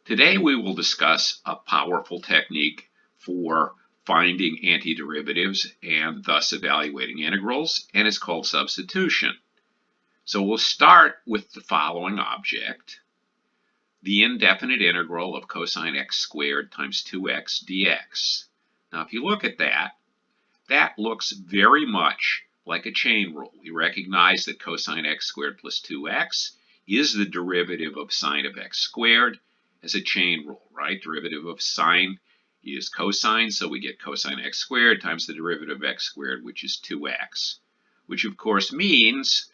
Today we will discuss a powerful technique for finding antiderivatives and thus evaluating integrals, and it's called substitution. So we'll start with the following object, the indefinite integral of cosine x squared times 2x dx. Now if you look at that, that looks very much like a chain rule. We recognize that cosine x squared plus 2x is the derivative of sine of x squared as a chain rule, right? Derivative of sine is cosine, so we get cosine x squared times the derivative of x squared, which is 2x, which of course means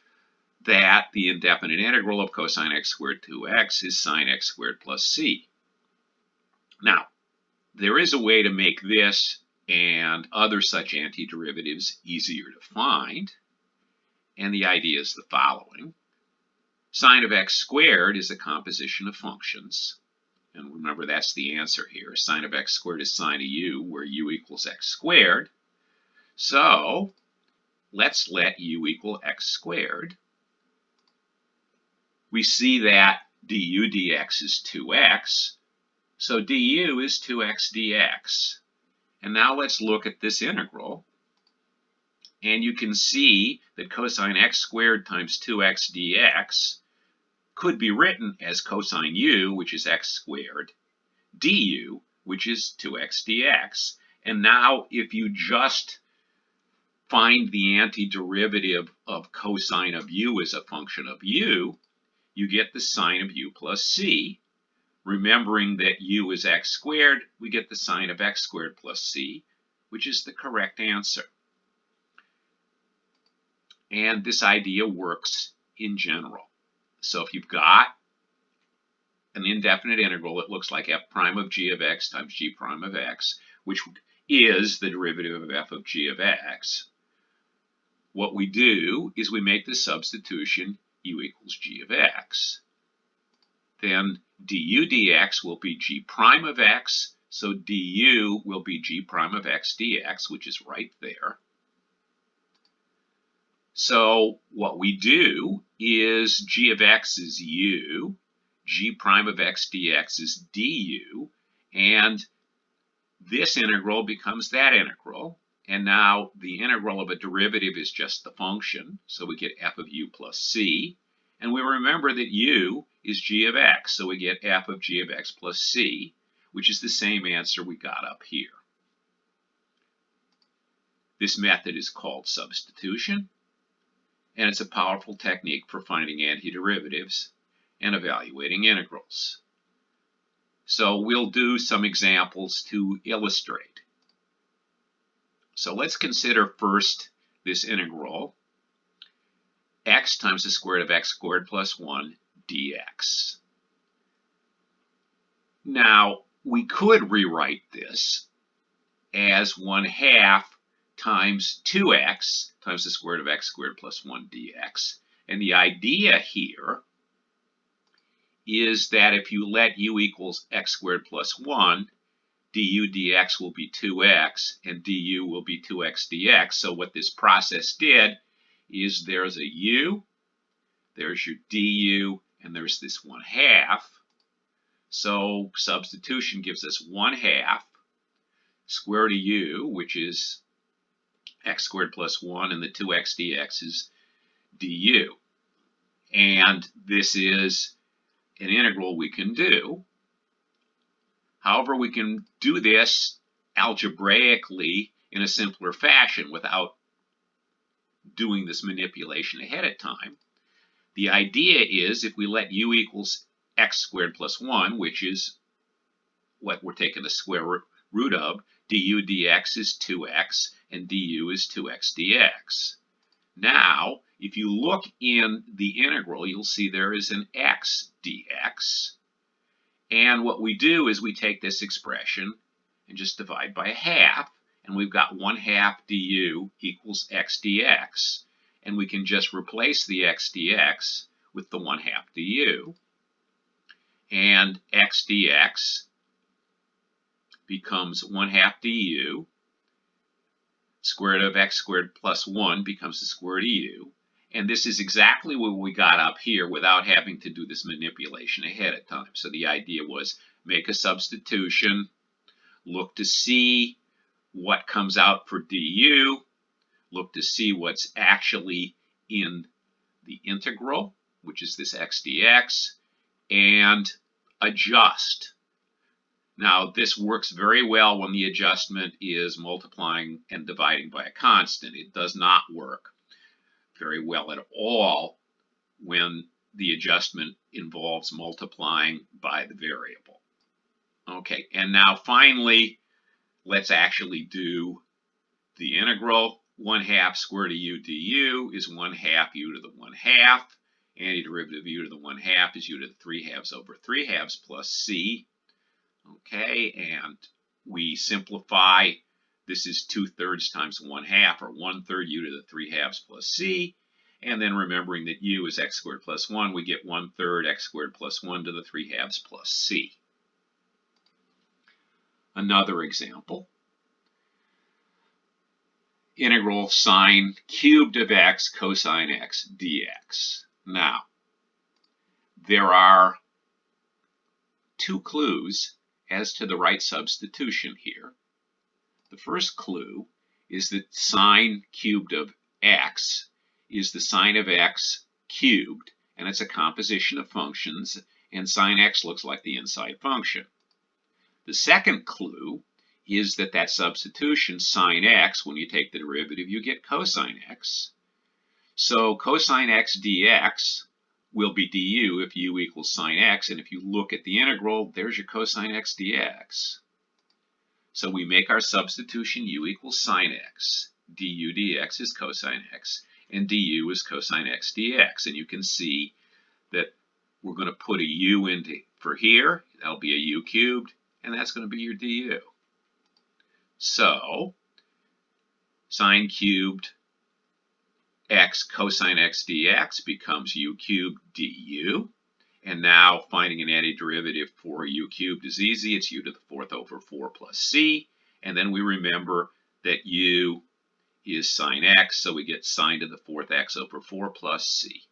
that the indefinite integral of cosine x squared 2x is sine x squared plus c. Now, there is a way to make this and other such antiderivatives easier to find, and the idea is the following. Sine of x squared is a composition of functions, and remember that's the answer here. Sine of x squared is sine of u, where u equals x squared. So let's let u equal x squared. We see that du dx is 2x, so du is 2x dx. And now let's look at this integral, and you can see that cosine x squared times 2x dx could be written as cosine u, which is x squared, du, which is 2x dx. And now if you just find the antiderivative of cosine of u as a function of u, you get the sine of u plus c. Remembering that u is x squared, we get the sine of x squared plus c, which is the correct answer. And this idea works in general. So if you've got an indefinite integral that looks like f prime of g of x times g prime of x, which is the derivative of f of g of x, what we do is we make the substitution u equals g of x. Then du dx will be g prime of x, so du will be g prime of x dx, which is right there. So what we do is g of x is u, g prime of x dx is du, and this integral becomes that integral. And now the integral of a derivative is just the function, so we get f of u plus c. And we remember that u is g of x, so we get f of g of x plus c, which is the same answer we got up here. This method is called substitution, and it's a powerful technique for finding antiderivatives and evaluating integrals. So we'll do some examples to illustrate. So let's consider first this integral, x times the square root of x squared plus 1 dx. Now, we could rewrite this as 1/2 times 2x times the square root of x squared plus 1 dx. And the idea here is that if you let u equals x squared plus 1, du dx will be 2x, and du will be 2x dx. So what this process did is there's a u, there's your du, and there's this 1/2. So substitution gives us 1/2 square root of u, which is x squared plus 1, and the 2x dx is du. And this is an integral we can do. However, we can do this algebraically in a simpler fashion without doing this manipulation ahead of time. The idea is if we let u equals x squared plus 1, which is what we're taking the square root of, du dx is 2x, and du is 2x dx. Now, if you look in the integral, you'll see there is an x dx. And what we do is we take this expression and just divide by 1/2, and we've got 1/2 du equals x dx. And we can just replace the x dx with the 1/2 du. And x dx becomes 1/2 du. Square root of x squared plus 1 becomes the square root of u. And this is exactly what we got up here without having to do this manipulation ahead of time. So the idea was make a substitution, look to see what comes out for du, look to see what's actually in the integral, which is this x dx, and adjust. Now, this works very well when the adjustment is multiplying and dividing by a constant. It does not work very well at all when the adjustment involves multiplying by the variable. Okay, and now finally, let's actually do the integral. 1/2 square root of u du is 1/2 u to the 1/2. Antiderivative of u to the 1/2 is u to the 3/2 over 3/2 plus c. Okay, and we simplify. This is 2/3 times 1/2, or 1/3 u to the 3/2 plus c. And then remembering that u is x squared plus 1, we get 1/3 x squared plus 1 to the 3/2 plus c. Another example. Integral sine cubed of x cosine x dx. Now, there are two clues as to the right substitution here. The first clue is that sine cubed of x is the sine of x cubed, and it's a composition of functions, and sine x looks like the inside function. The second clue is that that substitution, sine x, when you take the derivative, you get cosine x. So cosine x dx will be du if u equals sine x, and if you look at the integral, there's your cosine x dx. So we make our substitution u equals sine x, du dx is cosine x, and du is cosine x dx. And you can see that we're going to put a u into for here, that'll be a u cubed, and that's going to be your du. So sine cubed x cosine x dx becomes u cubed du. And now finding an antiderivative for u cubed is easy. It's u to the 4th over 4 plus c. And then we remember that u is sine x, so we get sine to the 4th x over 4 plus c.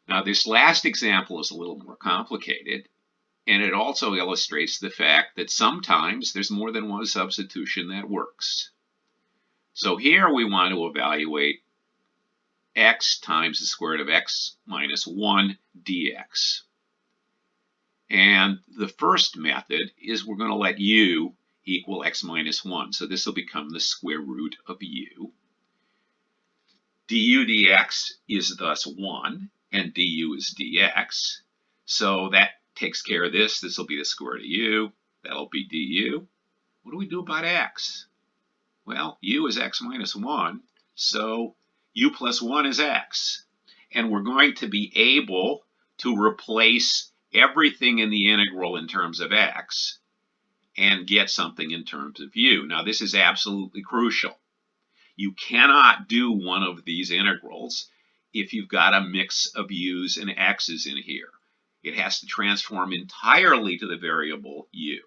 Now this last example is a little more complicated, and it also illustrates the fact that sometimes there's more than one substitution that works. So here we want to evaluate x times the square root of x minus 1 dx. And the first method is we're going to let u equal x minus 1. So this will become the square root of u. Du dx is thus 1, and du is dx. So that takes care of this. This will be the square root of u. That'll be du. What do we do about x? Well, u is x minus 1, so u plus 1 is x. And we're going to be able to replace everything in the integral in terms of x and get something in terms of u. Now, this is absolutely crucial. You cannot do one of these integrals if you've got a mix of u's and x's in here. It has to transform entirely to the variable u.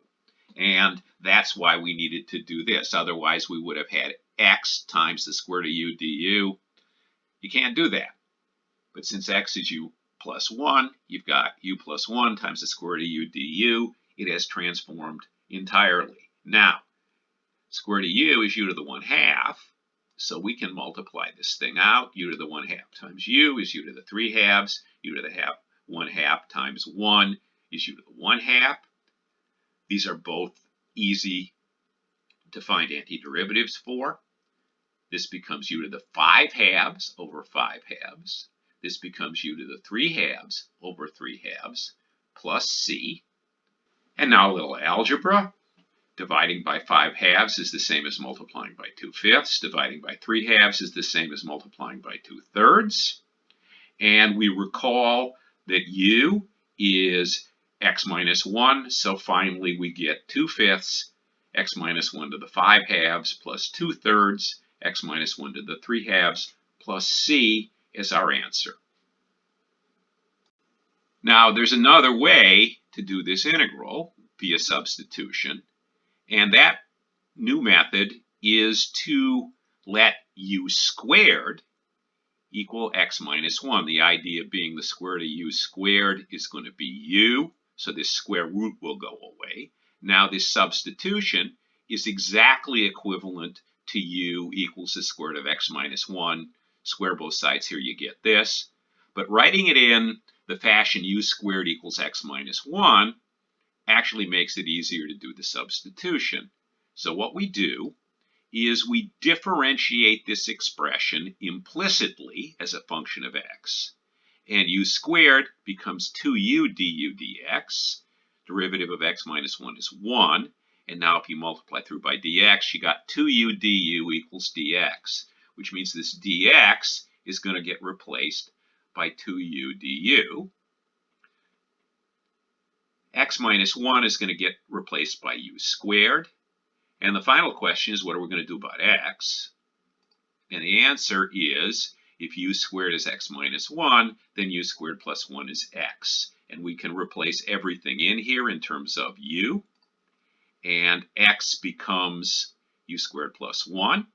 And that's why we needed to do this. Otherwise, we would have had x times the square root of u du. You can't do that. But since x is u plus 1, you've got u plus 1 times the square root of u du. It has transformed entirely. Now, square root of u is u to the 1/2. So we can multiply this thing out. U to the 1/2 times u is u to the 3/2. U to the 1/2 times 1 is u to the 1/2. These are both easy to find antiderivatives for. This becomes u to the 5/2 over 5/2. This becomes u to the 3/2 over 3/2 plus c. And now a little algebra. Dividing by 5/2 is the same as multiplying by 2/5. Dividing by 3/2 is the same as multiplying by 2/3. And we recall that u is x minus 1, so finally we get 2/5 x minus 1 to the 5/2 plus 2/3 x minus 1 to the 3/2 plus c is our answer. Now there's another way to do this integral via substitution, and that new method is to let u squared equal x minus 1. The idea being the square root of u squared is going to be u, so this square root will go away. Now this substitution is exactly equivalent to u equals the square root of x minus 1. Square both sides here, you get this. But writing it in the fashion u squared equals x minus 1 actually makes it easier to do the substitution. So what we do is we differentiate this expression implicitly as a function of x. And u squared becomes 2u du dx. Derivative of x minus 1 is 1. And now if you multiply through by dx, you got 2u du equals dx, which means this dx is going to get replaced by 2u du. X minus 1 is going to get replaced by u squared. And the final question is, what are we going to do about x? And the answer is, if u squared is x minus 1, then u squared plus 1 is x. And we can replace everything in here in terms of u. And x becomes u squared plus 1.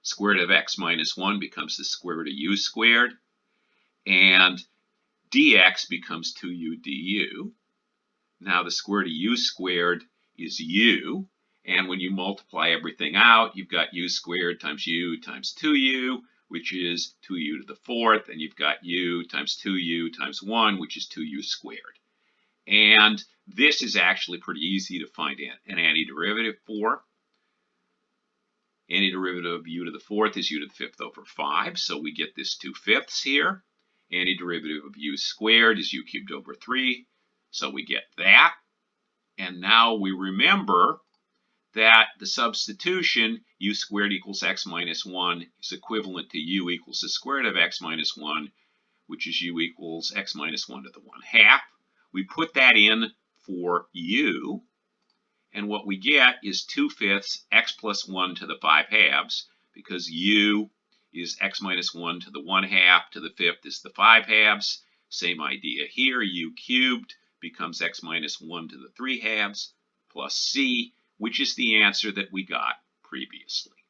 Square root of x minus 1 becomes the square root of u squared. And dx becomes 2u du. Now the square root of u squared is u. And when you multiply everything out, you've got u squared times u times 2u, which is 2u to the fourth. And you've got u times 2u times 1, which is 2u squared. And this is actually pretty easy to find an antiderivative for. Antiderivative of u to the fourth is u to the fifth over 5. So we get this 2/5 here. Antiderivative of u squared is u cubed over 3. So we get that. And now we remember that the substitution u squared equals x minus 1 is equivalent to u equals the square root of x minus 1, which is u equals x minus 1 to the 1/2. We put that in for u, and what we get is 2/5 x plus 1 to the 5/2, because u is x minus 1 to the 1/2 to the 5th is the 5/2. Same idea here, u cubed becomes x minus 1 to the 3/2 plus c, which is the answer that we got previously.